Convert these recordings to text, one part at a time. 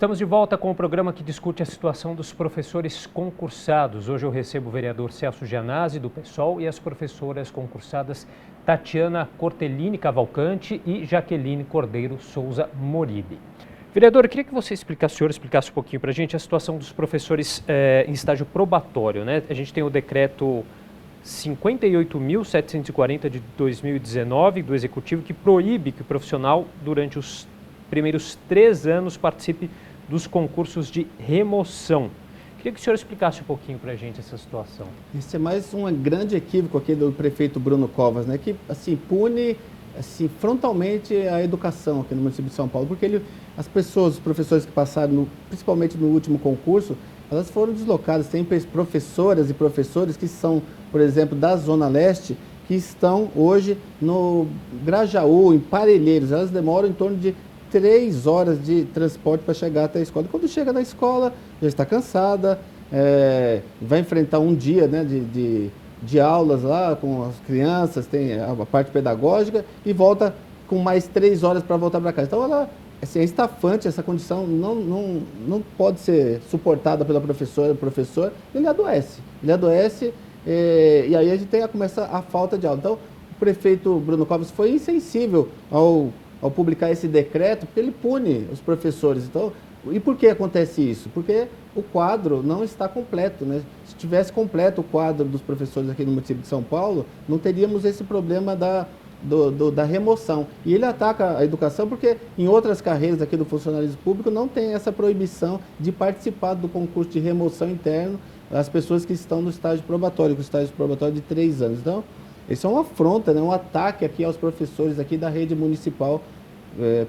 Estamos de volta com o programa que discute a situação dos professores concursados. Hoje eu recebo o vereador Celso Gianazzi, do PSOL, e as professoras concursadas Tatiana Cortellini Cavalcante e Jaqueline Cordeiro Souza Moribe. Vereador, eu queria que você explicasse um pouquinho para a gente a situação dos professores em estágio probatório, né? A gente tem o decreto 58.740 de 2019 do Executivo que proíbe que o profissional, durante os primeiros 3 anos, participe dos concursos de remoção. Queria que o senhor explicasse um pouquinho para a gente essa situação. Esse é mais um grande equívoco aqui do prefeito Bruno Covas, né, que assim, pune frontalmente a educação aqui no município de São Paulo, porque as pessoas, os professores que passaram, principalmente no último concurso, elas foram deslocadas. Tem professoras e professores que são, por exemplo, da Zona Leste, que estão hoje no Grajaú, em Parelheiros. Elas demoram em torno de 3 horas de transporte para chegar até a escola. E quando chega na escola, já está cansada, vai enfrentar um dia, né, de aulas lá com as crianças, tem a parte pedagógica, e volta com mais 3 horas para voltar para casa. Então, ela, assim, é estafante, essa condição não pode ser suportada pela professora, professor, ele adoece. E aí a gente começa a falta de aula. Então, o prefeito Bruno Covas foi insensível ao publicar esse decreto, porque ele pune os professores. Então, e por que acontece isso? Porque o quadro não está completo, né? Se tivesse completo o quadro dos professores aqui no município de São Paulo, não teríamos esse problema da remoção. E ele ataca a educação porque em outras carreiras aqui do funcionalismo público não tem essa proibição de participar do concurso de remoção interno as pessoas que estão no estágio probatório, com o estágio probatório de 3 anos. Então, isso é uma afronta, né? Um ataque aqui aos professores aqui da rede municipal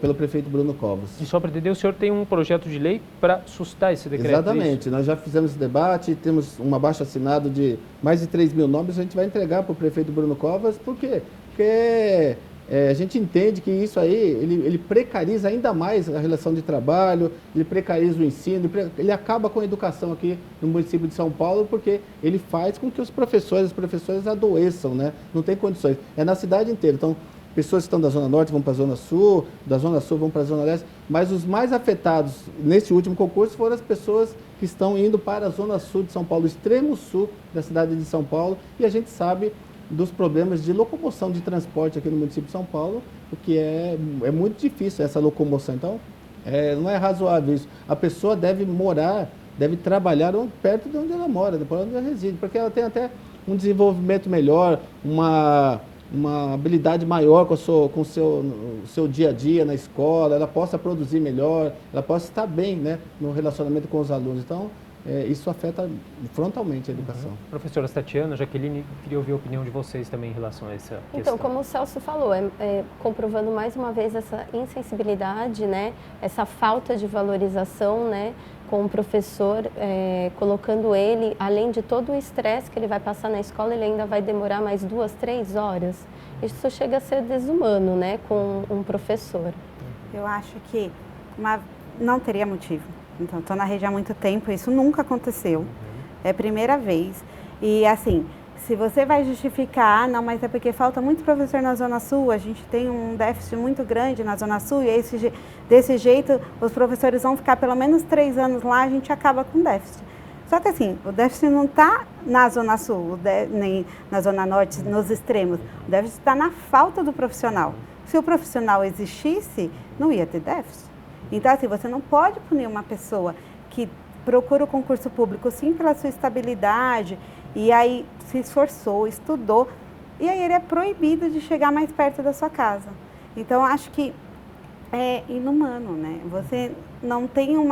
pelo prefeito Bruno Covas. E só para entender, o senhor tem um projeto de lei para sustar esse decreto? Exatamente, nós já fizemos esse debate, temos um abaixo-assinado de mais de 3 mil nomes, a gente vai entregar para o prefeito Bruno Covas. Por quê? Porque a gente entende que isso aí, ele precariza ainda mais a relação de trabalho, ele precariza o ensino, ele acaba com a educação aqui no município de São Paulo, porque ele faz com que os professores adoeçam, né? Não tem condições. É na cidade inteira. Então, pessoas que estão da Zona Norte vão para a Zona Sul, da Zona Sul vão para a Zona Leste, mas os mais afetados nesse último concurso foram as pessoas que estão indo para a Zona Sul de São Paulo, o extremo sul da cidade de São Paulo, e a gente sabe dos problemas de locomoção de transporte aqui no município de São Paulo, porque é muito difícil essa locomoção. Então, não é razoável isso. A pessoa deve trabalhar perto de onde ela mora, de onde ela reside, porque ela tem até um desenvolvimento melhor, uma habilidade maior com o seu dia a dia na escola, ela possa produzir melhor, ela possa estar bem, né, no relacionamento com os alunos. Então, isso afeta frontalmente a educação. Professora Tatiana, Jaqueline, queria ouvir a opinião de vocês também em relação a essa questão. Então, como o Celso falou, comprovando mais uma vez essa insensibilidade, né, essa falta de valorização, né, com o professor, colocando ele, além de todo o estresse que ele vai passar na escola, ele ainda vai demorar mais 2, 3 horas. Isso chega a ser desumano, né, com um professor. Eu acho que não teria motivo. Então, estou na rede há muito tempo, isso nunca aconteceu. É a primeira vez. E, assim, se você vai justificar, não, mas é porque falta muito professor na Zona Sul, a gente tem um déficit muito grande na Zona Sul, e desse jeito os professores vão ficar pelo menos 3 anos lá, a gente acaba com déficit. Só que, assim, o déficit não está na Zona Sul, nem na Zona Norte, nos extremos. O déficit está na falta do profissional. Se o profissional existisse, não ia ter déficit. Então, assim, você não pode punir uma pessoa que procura o concurso público, sim, pela sua estabilidade, e aí se esforçou, estudou, e aí ele é proibido de chegar mais perto da sua casa. Então, acho que é inumano, né? Você não tem um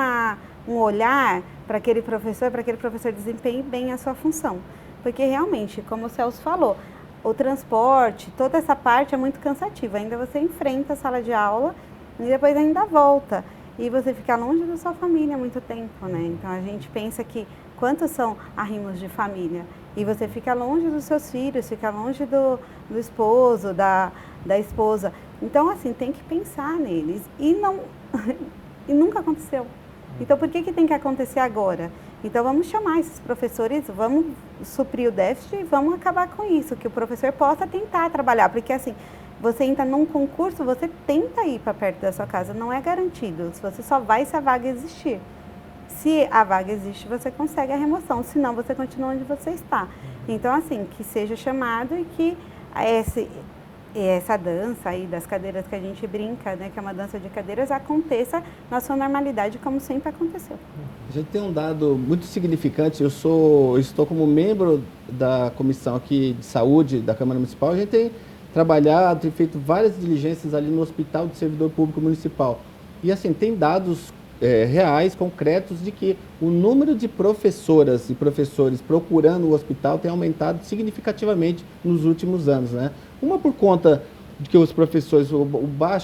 olhar para aquele professor desempenhe bem a sua função. Porque realmente, como o Celso falou, o transporte, toda essa parte é muito cansativa. Ainda você enfrenta a sala de aula e depois ainda volta. E você fica longe da sua família há muito tempo, né? Então, a gente pensa que quantos são arrimos de família? E você fica longe dos seus filhos, fica longe do esposo, da esposa. Então, assim, tem que pensar neles. E nunca aconteceu. Então, por que tem que acontecer agora? Então, vamos chamar esses professores, vamos suprir o déficit e vamos acabar com isso, que o professor possa tentar trabalhar. Porque, assim, você entra num concurso, você tenta ir para perto da sua casa, não é garantido. Você só vai se a vaga existir. Se a vaga existe, você consegue a remoção, senão você continua onde você está. Então, assim, que seja chamado e que essa dança aí das cadeiras que a gente brinca, né, que é uma dança de cadeiras, aconteça na sua normalidade, como sempre aconteceu. A gente tem um dado muito significante. Eu estou como membro da comissão aqui de saúde da Câmara Municipal. A gente tem trabalhado, tem feito várias diligências ali no Hospital do Servidor Público Municipal. E assim, tem dados reais, concretos, de que o número de professoras e professores procurando o hospital tem aumentado significativamente nos últimos anos, né? Uma por conta de que os professores,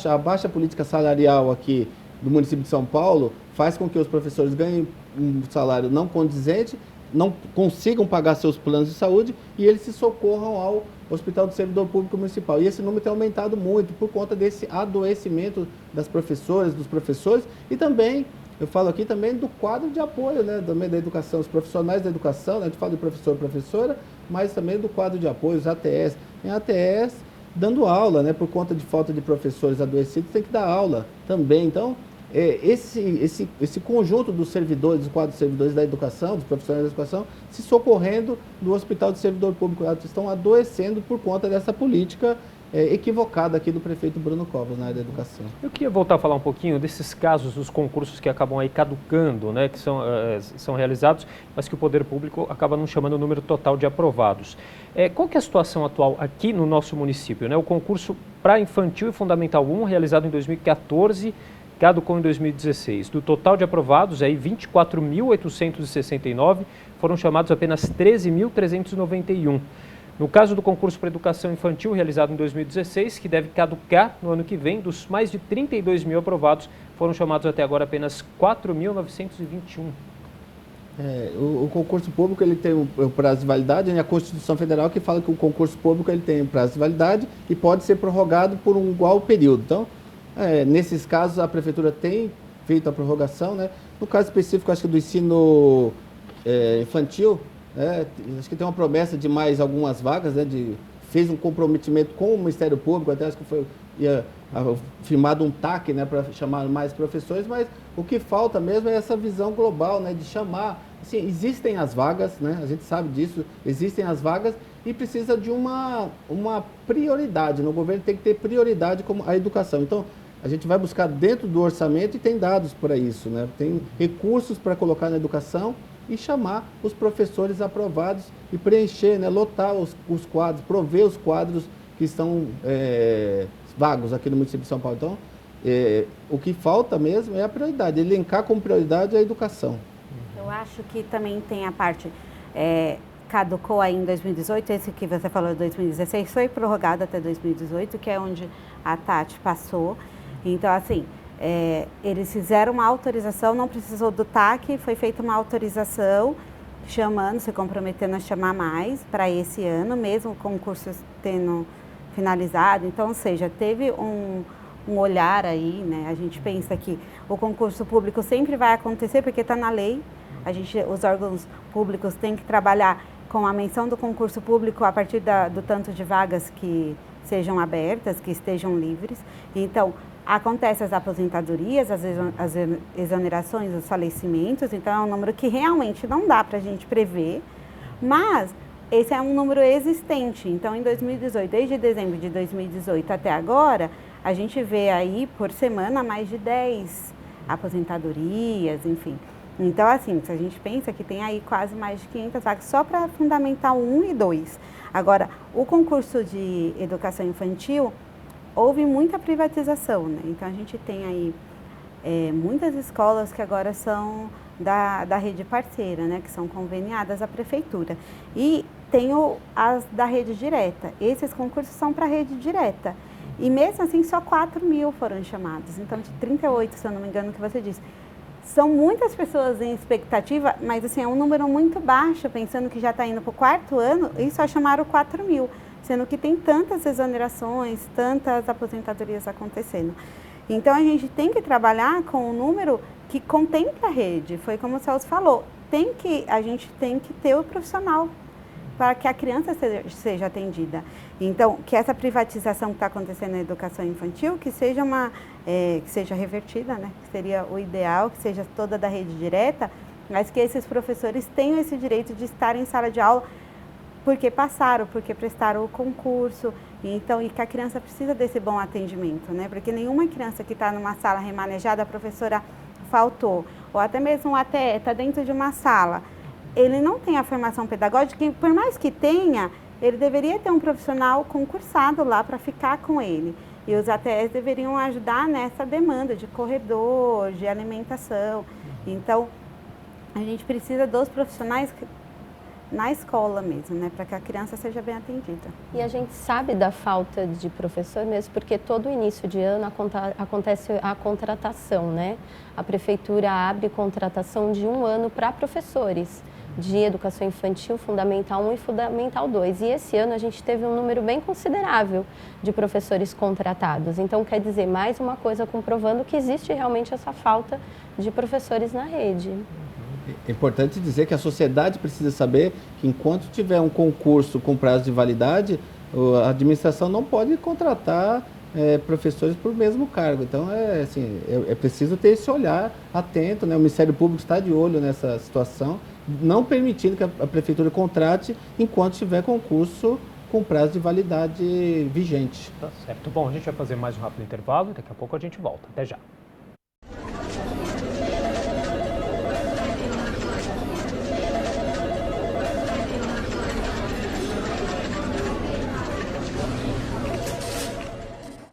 a baixa política salarial aqui do município de São Paulo faz com que os professores ganhem um salário não condizente, não consigam pagar seus planos de saúde e eles se socorram ao Hospital do Servidor Público Municipal. E esse número tem aumentado muito por conta desse adoecimento das professoras, dos professores e também, eu falo aqui também do quadro de apoio, né, também da educação, os profissionais da educação, né, a gente fala de professor e professora, mas também do quadro de apoio, os ATS. Tem ATS dando aula, né, por conta de falta de professores adoecidos, tem que dar aula também. Então, esse conjunto dos servidores, dos quadros de servidores da educação, dos profissionais da educação, se socorrendo do Hospital de Servidor Público, eles estão adoecendo por conta dessa política equivocada aqui do prefeito Bruno Covas na área da educação. Eu queria voltar a falar um pouquinho desses casos dos concursos que acabam aí caducando, né, que são realizados, mas que o poder público acaba não chamando o número total de aprovados. Qual que é a situação atual aqui no nosso município, né? O concurso para Infantil e Fundamental 1, realizado em 2014, caducou em 2016. Do total de aprovados, aí 24.869, foram chamados apenas 13.391. No caso do concurso para educação infantil, realizado em 2016, que deve caducar no ano que vem, dos mais de 32 mil aprovados, foram chamados até agora apenas 4.921. O concurso público ele tem o prazo de validade, né? A Constituição Federal que fala que o concurso público ele tem um prazo de validade e pode ser prorrogado por um igual período. Então, nesses casos, a Prefeitura tem feito a prorrogação, né? No caso específico, acho que do ensino infantil, acho que tem uma promessa de mais algumas vagas, né? Fez um comprometimento com o Ministério Público, até acho que ia firmado um TAC, né, para chamar mais professores, mas o que falta mesmo é essa visão global, né, de chamar. Assim, existem as vagas, né, a gente sabe disso, existem as vagas e precisa de uma prioridade. No governo tem que ter prioridade como a educação. Então, a gente vai buscar dentro do orçamento e tem dados para isso, né? Tem recursos para colocar na educação e chamar os professores aprovados e preencher, né, lotar os quadros, prover os quadros que estão vagos aqui no município de São Paulo. Então, o que falta mesmo é a prioridade, elencar como prioridade a educação. Eu acho que também tem a parte, caducou aí em 2018, esse que você falou de 2016, foi prorrogado até 2018, que é onde a Tati passou. Então, assim, eles fizeram uma autorização, não precisou do TAC, foi feita uma autorização, se comprometendo a chamar mais para esse ano, mesmo o concurso tendo finalizado. Então, ou seja, teve um olhar aí, né? A gente pensa que o concurso público sempre vai acontecer porque está na lei. Os órgãos públicos têm que trabalhar com a menção do concurso público a partir do tanto de vagas que sejam abertas, que estejam livres. Então, acontecem as aposentadorias, as exonerações, os falecimentos. Então, é um número que realmente não dá para a gente prever, mas esse é um número existente. Então, em 2018, desde dezembro de 2018 até agora, a gente vê aí por semana mais de 10 aposentadorias, enfim. Então, assim, se a gente pensa que tem aí quase mais de 500 vagas só para Fundamental 1 e 2. Agora, o concurso de educação infantil, houve muita privatização, né? Então, a gente tem aí muitas escolas que agora são da rede parceira, né? Que são conveniadas à prefeitura. E tem as da rede direta. Esses concursos são para a rede direta. E mesmo assim, só 4 mil foram chamados. Então, de 38, se eu não me engano, que você disse. São muitas pessoas em expectativa, mas assim, é um número muito baixo, pensando que já está indo para o 4º ano, e só chamaram 4 mil, sendo que tem tantas exonerações, tantas aposentadorias acontecendo. Então, a gente tem que trabalhar com um número que contempla a rede. Foi como o Celso falou, a gente tem que ter o profissional. para que a criança seja atendida. Então, que essa privatização que está acontecendo na educação infantil, que seja que seja revertida, né? Que seria o ideal, que seja toda da rede direta, mas que esses professores tenham esse direito de estar em sala de aula porque passaram, porque prestaram o concurso, então, e que a criança precisa desse bom atendimento, né? Porque nenhuma criança que está numa sala remanejada, a professora faltou, ou até mesmo está dentro de uma sala, ele não tem a formação pedagógica, e por mais que tenha, ele deveria ter um profissional concursado lá para ficar com ele. E os ATS deveriam ajudar nessa demanda de corredor, de alimentação. Então, a gente precisa dos profissionais na escola mesmo, né, para que a criança seja bem atendida. E a gente sabe da falta de professor mesmo, porque todo início de ano acontece a contratação, né? A prefeitura abre contratação de 1 ano para professores de educação infantil, Fundamental 1 e Fundamental 2. E esse ano a gente teve um número bem considerável de professores contratados. Então, quer dizer, mais uma coisa comprovando que existe realmente essa falta de professores na rede. É importante dizer que a sociedade precisa saber que enquanto tiver um concurso com prazo de validade, a administração não pode contratar professores por mesmo cargo. Então, é preciso ter esse olhar atento, né? O Ministério Público está de olho nessa situação, não permitindo que a prefeitura contrate enquanto tiver concurso com prazo de validade vigente. Tá certo. Bom, a gente vai fazer mais um rápido intervalo e daqui a pouco a gente volta. Até já.